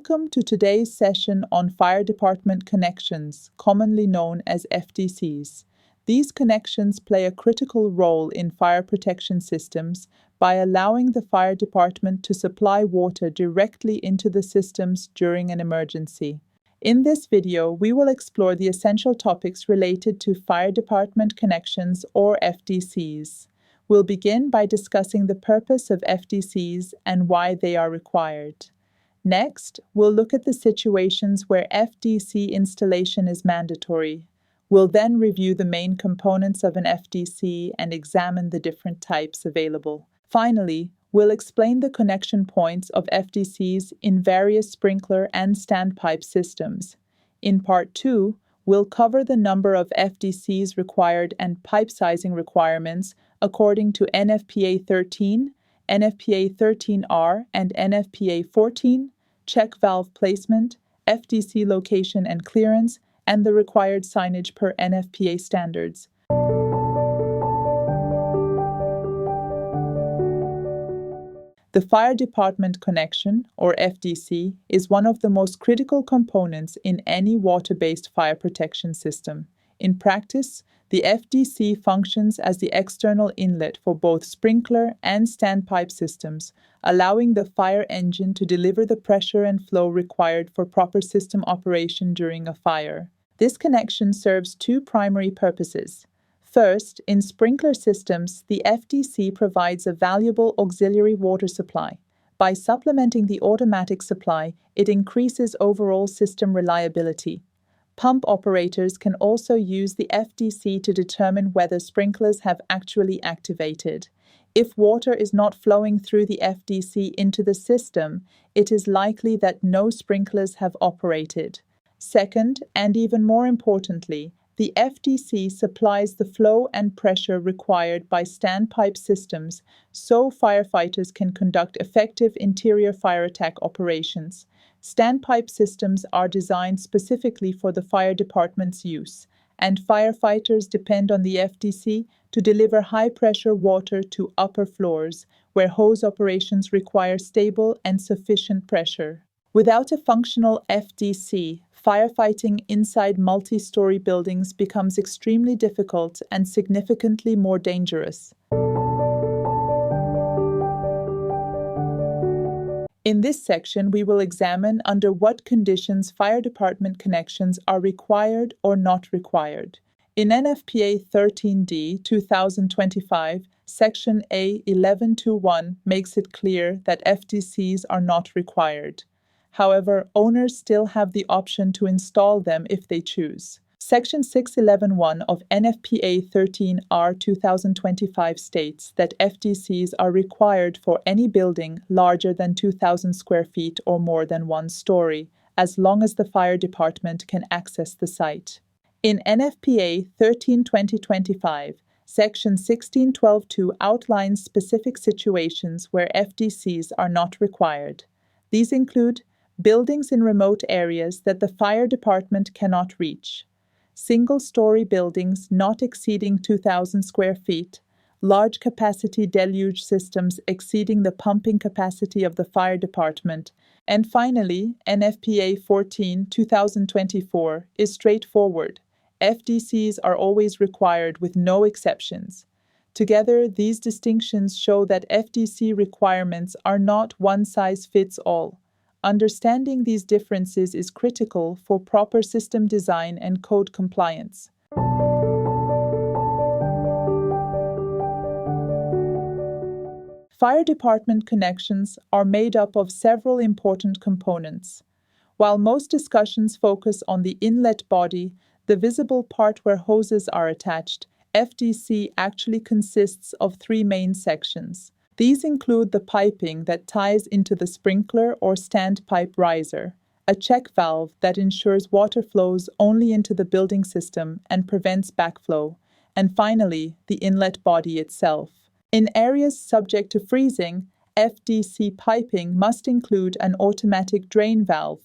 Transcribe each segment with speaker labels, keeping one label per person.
Speaker 1: Welcome to today's session on fire department connections, commonly known as FDCs. These connections play a critical role in fire protection systems by allowing the fire department to supply water directly into the systems during an emergency. In this video, we will explore the essential topics related to fire department connections, or FDCs. We'll begin by discussing the purpose of FDCs and why they are required. Next, we'll look at the situations where FDC installation is mandatory. We'll then review the main components of an FDC and examine the different types available. Finally, we'll explain the connection points of FDCs in various sprinkler and standpipe systems. In Part 2, we'll cover the number of FDCs required and pipe sizing requirements according to NFPA 13, NFPA 13R, and NFPA 14, check valve placement, FDC location and clearance, and the required signage per NFPA standards. The fire department connection, or FDC, is one of the most critical components in any water-based fire protection system. In practice, the FDC functions as the external inlet for both sprinkler and standpipe systems, allowing the fire engine to deliver the pressure and flow required for proper system operation during a fire. This connection serves two primary purposes. First, in sprinkler systems, the FDC provides a valuable auxiliary water supply. By supplementing the automatic supply, it increases overall system reliability. Pump operators can also use the FDC to determine whether sprinklers have actually activated. If water is not flowing through the FDC into the system, it is likely that no sprinklers have operated. Second, and even more importantly, the FDC supplies the flow and pressure required by standpipe systems so firefighters can conduct effective interior fire attack operations. Standpipe systems are designed specifically for the fire department's use, and firefighters depend on the FDC to deliver high-pressure water to upper floors, where hose operations require stable and sufficient pressure. Without a functional FDC, firefighting inside multi-story buildings becomes extremely difficult and significantly more dangerous. In this section, we will examine under what conditions fire department connections are required or not required. In NFPA 13D 2025, Section A 1121 makes it clear that FDCs are not required. However, owners still have the option to install them if they choose. Section 611.1 of NFPA 13R 2025 states that FDCs are required for any building larger than 2,000 square feet or more than 1 story, as long as the fire department can access the site. In NFPA 13-2025, Section 1612.2 outlines specific situations where FDCs are not required. These include buildings in remote areas that the fire department cannot reach, single-story buildings not exceeding 2,000 square feet, large-capacity deluge systems exceeding the pumping capacity of the fire department, and finally, NFPA 14-2024 is straightforward. FDCs are always required with no exceptions. Together, these distinctions show that FDC requirements are not one-size-fits-all. Understanding these differences is critical for proper system design and code compliance. Fire department connections are made up of several important components. While most discussions focus on the inlet body, the visible part where hoses are attached, FDC actually consists of 3 main sections. These include the piping that ties into the sprinkler or standpipe riser, a check valve that ensures water flows only into the building system and prevents backflow, and finally, the inlet body itself. In areas subject to freezing, FDC piping must include an automatic drain valve.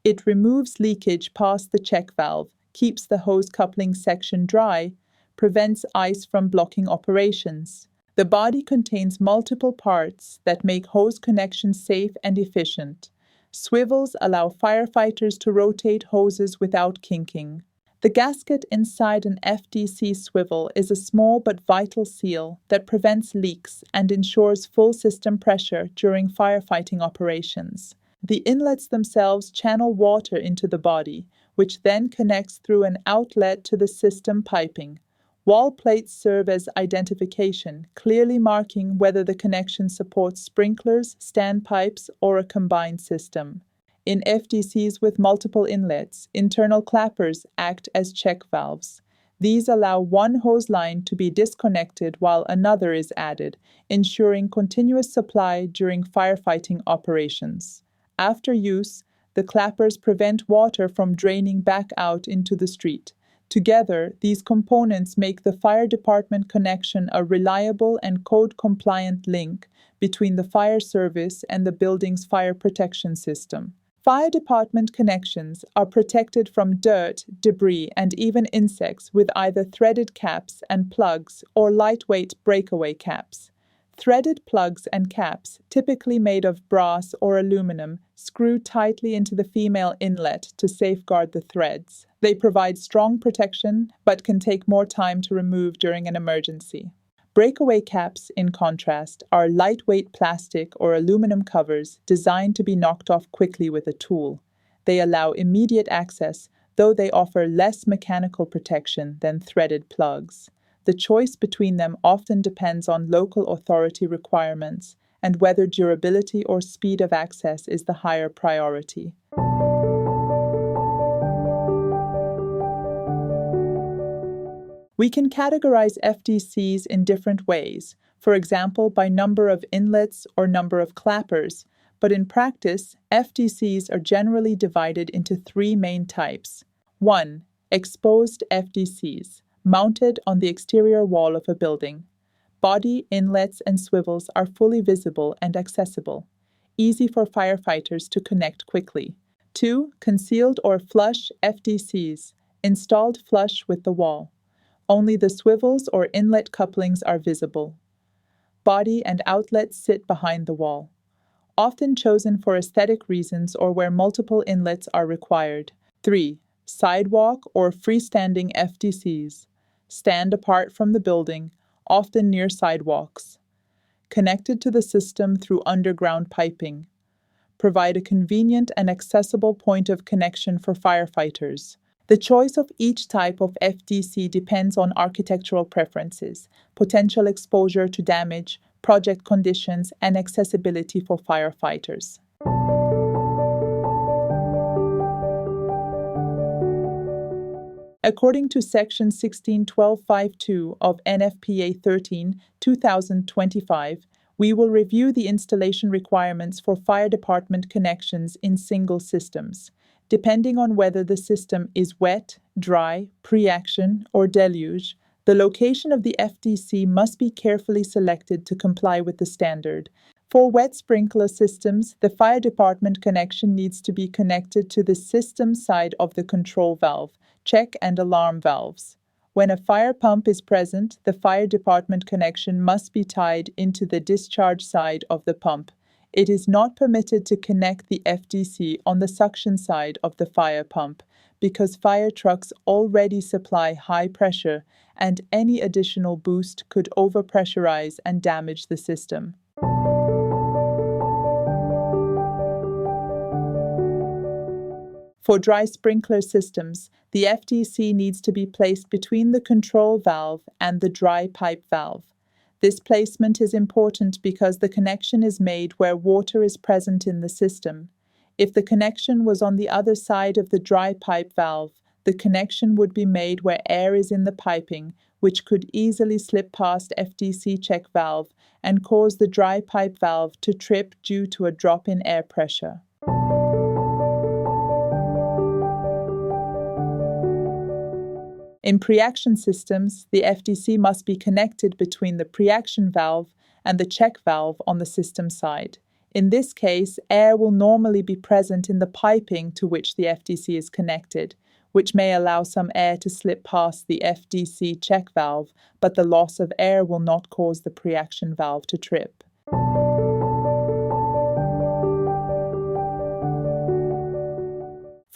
Speaker 1: It removes leakage past the check valve, keeps the hose coupling section dry, prevents ice from blocking operations. The body contains multiple parts that make hose connection safe and efficient. Swivels allow firefighters to rotate hoses without kinking. The gasket inside an FDC swivel is a small but vital seal that prevents leaks and ensures full system pressure during firefighting operations. The inlets themselves channel water into the body, which then connects through an outlet to the system piping. Wall plates serve as identification, clearly marking whether the connection supports sprinklers, standpipes, or a combined system. In FDCs with multiple inlets, internal clappers act as check valves. These allow one hose line to be disconnected while another is added, ensuring continuous supply during firefighting operations. After use, the clappers prevent water from draining back out into the street. Together, these components make the fire department connection a reliable and code-compliant link between the fire service and the building's fire protection system. Fire department connections are protected from dirt, debris, and even insects with either threaded caps and plugs or lightweight breakaway caps. Threaded plugs and caps, typically made of brass or aluminum, screw tightly into the female inlet to safeguard the threads. They provide strong protection, but can take more time to remove during an emergency. Breakaway caps, in contrast, are lightweight plastic or aluminum covers designed to be knocked off quickly with a tool. They allow immediate access, though they offer less mechanical protection than threaded plugs. The choice between them often depends on local authority requirements and whether durability or speed of access is the higher priority. We can categorize FDCs in different ways, for example by number of inlets or number of clappers, but in practice, FDCs are generally divided into three main types. 1. Exposed FDCs, mounted on the exterior wall of a building. Body, inlets, and swivels are fully visible and accessible, easy for firefighters to connect quickly. 2. Concealed or flush FDCs, installed flush with the wall. Only the swivels or inlet couplings are visible. Body and outlets sit behind the wall. Often chosen for aesthetic reasons or where multiple inlets are required. 3. Sidewalk or freestanding FDCs. Stand apart from the building, often near sidewalks. Connected to the system through underground piping. Provide a convenient and accessible point of connection for firefighters. The choice of each type of FDC depends on architectural preferences, potential exposure to damage, project conditions, and accessibility for firefighters. According to Section 16.1252 of NFPA 13, 2025, we will review the installation requirements for fire department connections in single systems. Depending on whether the system is wet, dry, pre-action, or deluge, the location of the FDC must be carefully selected to comply with the standard. For wet sprinkler systems, the fire department connection needs to be connected to the system side of the control valve, check and alarm valves. When a fire pump is present, the fire department connection must be tied into the discharge side of the pump. It is not permitted to connect the FDC on the suction side of the fire pump because fire trucks already supply high pressure and any additional boost could overpressurize and damage the system. For dry sprinkler systems, the FDC needs to be placed between the control valve and the dry pipe valve. This placement is important because the connection is made where water is present in the system. If the connection was on the other side of the dry pipe valve, the connection would be made where air is in the piping, which could easily slip past FDC check valve and cause the dry pipe valve to trip due to a drop in air pressure. In pre-action systems, the FDC must be connected between the pre-action valve and the check valve on the system side. In this case, air will normally be present in the piping to which the FDC is connected, which may allow some air to slip past the FDC check valve, but the loss of air will not cause the pre-action valve to trip.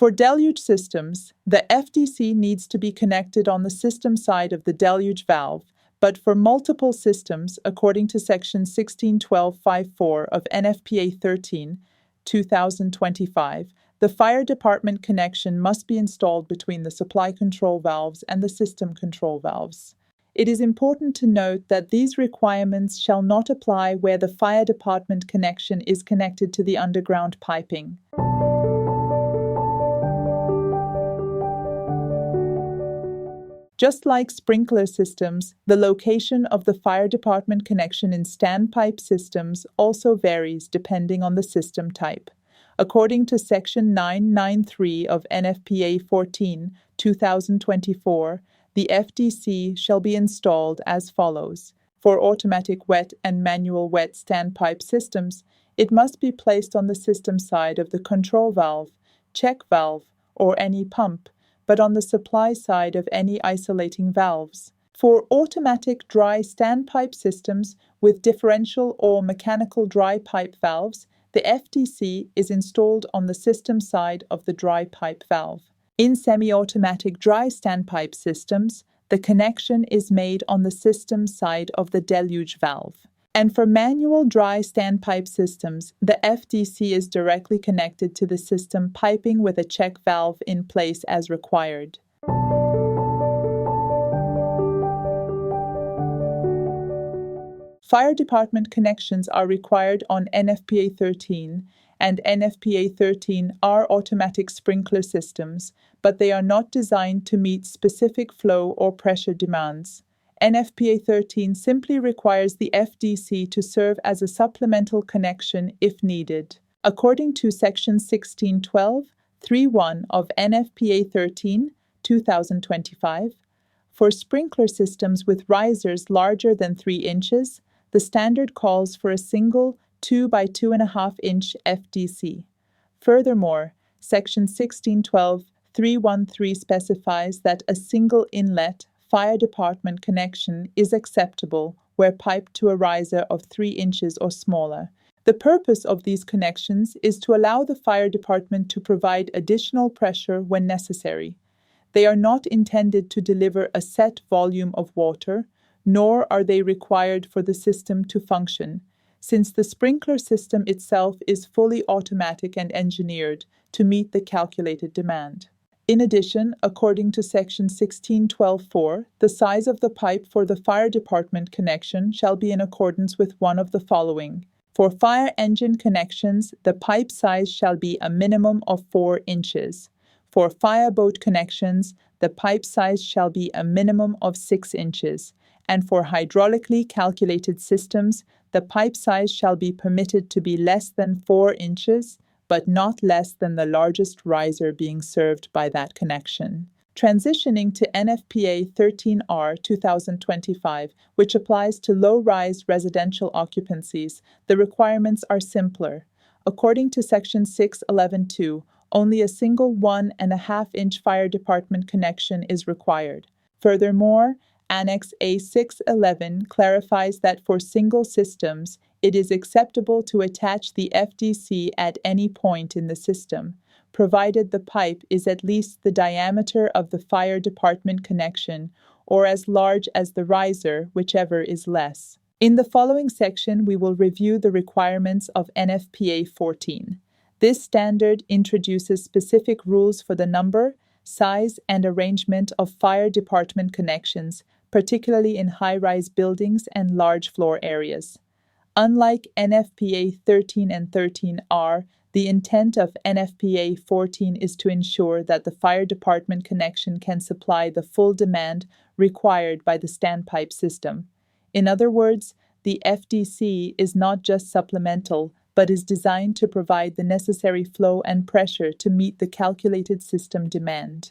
Speaker 1: For deluge systems, the FDC needs to be connected on the system side of the deluge valve, but for multiple systems, according to Section 1612.54 of NFPA 13, 2025, the fire department connection must be installed between the supply control valves and the system control valves. It is important to note that these requirements shall not apply where the fire department connection is connected to the underground piping. Just like sprinkler systems, the location of the fire department connection in standpipe systems also varies depending on the system type. According to Section 993 of NFPA 14, 2024, the FDC shall be installed as follows. For automatic wet and manual wet standpipe systems, it must be placed on the system side of the control valve, check valve, or any pump, but on the supply side of any isolating valves. For automatic dry standpipe systems with differential or mechanical dry pipe valves, the FDC is installed on the system side of the dry pipe valve. In semi-automatic dry standpipe systems, the connection is made on the system side of the deluge valve. And for manual dry standpipe systems, the FDC is directly connected to the system piping with a check valve in place as required. Fire department connections are required on NFPA 13 and NFPA 13 are automatic sprinkler systems, but they are not designed to meet specific flow or pressure demands. NFPA 13 simply requires the FDC to serve as a supplemental connection if needed. According to Section 1612.31 of NFPA 13, 2025, for sprinkler systems with risers larger than 3 inches, the standard calls for a single 2 by 2.5 inch FDC. Furthermore, Section 1612.313 specifies that a single inlet fire department connection is acceptable where piped to a riser of 3 inches or smaller. The purpose of these connections is to allow the fire department to provide additional pressure when necessary. They are not intended to deliver a set volume of water, nor are they required for the system to function, since the sprinkler system itself is fully automatic and engineered to meet the calculated demand. In addition, according to Section 1612.4, the size of the pipe for the fire department connection shall be in accordance with one of the following. For fire engine connections, the pipe size shall be a minimum of 4 inches. For fireboat connections, the pipe size shall be a minimum of 6 inches. And for hydraulically calculated systems, the pipe size shall be permitted to be less than 4 inches, but not less than the largest riser being served by that connection. Transitioning to NFPA 13R 2025, which applies to low-rise residential occupancies, the requirements are simpler. According to Section 611.2, only a single 1.5 inch fire department connection is required. Furthermore, Annex A611 clarifies that for single systems, it is acceptable to attach the FDC at any point in the system, provided the pipe is at least the diameter of the fire department connection or as large as the riser, whichever is less. In the following section, we will review the requirements of NFPA 14. This standard introduces specific rules for the number, size, and arrangement of fire department connections, particularly in high-rise buildings and large floor areas. Unlike NFPA 13 and 13R, the intent of NFPA 14 is to ensure that the fire department connection can supply the full demand required by the standpipe system. In other words, the FDC is not just supplemental, but is designed to provide the necessary flow and pressure to meet the calculated system demand.